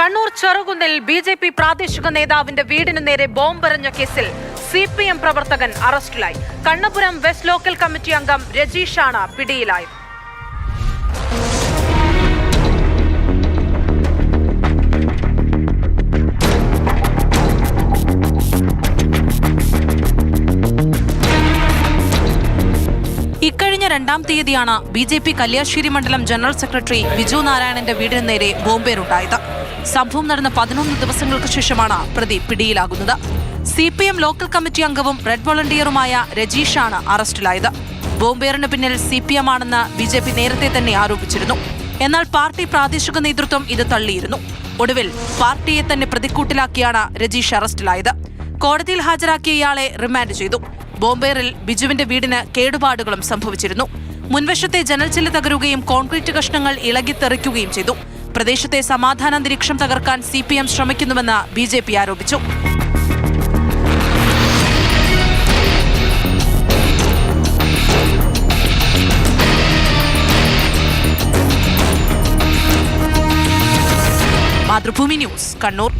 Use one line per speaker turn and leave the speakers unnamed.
Kannur ചെറുകുന്നിൽ BJP പ്രാദേശിക നേതാവിന്റെ വീടിനു നേരെ ബോംബെറിഞ്ഞ കേസിൽ സിപിഎം പ്രവർത്തകൻ അറസ്റ്റിലായി. കണ്ണപുരം വെസ്റ്റ് ലോക്കൽ കമ്മിറ്റി അംഗം രജീഷാണ് പിടിയിലായത്. ഇക്കഴിഞ്ഞ 2-ാം തീയതിയാണ് ബിജെപി കല്യാശ്ശേരി മണ്ഡലം ജനറൽ സെക്രട്ടറി ബിജു നാരായണന്റെ വീടിന് നേരെ ബോംബേറുണ്ടായത്. സംഭവം നടന്ന 11 ദിവസങ്ങൾക്ക് ശേഷമാണ് പ്രതി പിടിയിലാകുന്നത്. സിപിഎം ലോക്കൽ കമ്മിറ്റി അംഗവും റെഡ് വോളണ്ടിയറുമായ രജീഷാണ് അറസ്റ്റിലായത്. ബോംബേറിന് പിന്നിൽ സിപിഎം ആണെന്ന് ബിജെപി നേരത്തെ തന്നെ ആരോപിച്ചിരുന്നു. എന്നാൽ പാർട്ടി പ്രാദേശിക നേതൃത്വം ഇത് തള്ളിയിരുന്നു. ഒടുവിൽ പാർട്ടിയെ തന്നെ പ്രതിക്കൂട്ടിലാക്കിയാണ് രജീഷ് അറസ്റ്റിലായത്. കോടതിയിൽ ഹാജരാക്കിയ ഇയാളെ റിമാൻഡ് ചെയ്തു. ബോംബേറിൽ ബിജുവിന്റെ വീടിന് കേടുപാടുകളും സംഭവിച്ചിരുന്നു. മുൻവശത്തെ ജനൽച്ചില്ല് തകരുകയും കോൺക്രീറ്റ് കഷ്ണങ്ങൾ ഇളകിത്തെറിക്കുകയും ചെയ്തു. പ്രദേശത്തെ സമാധാനാന്തരീക്ഷം തകർക്കാൻ സിപിഎം ശ്രമിക്കുന്നുവെന്ന് ബിജെപി ആരോപിച്ചു. മാതൃഭൂമി ന്യൂസ്, കണ്ണൂർ.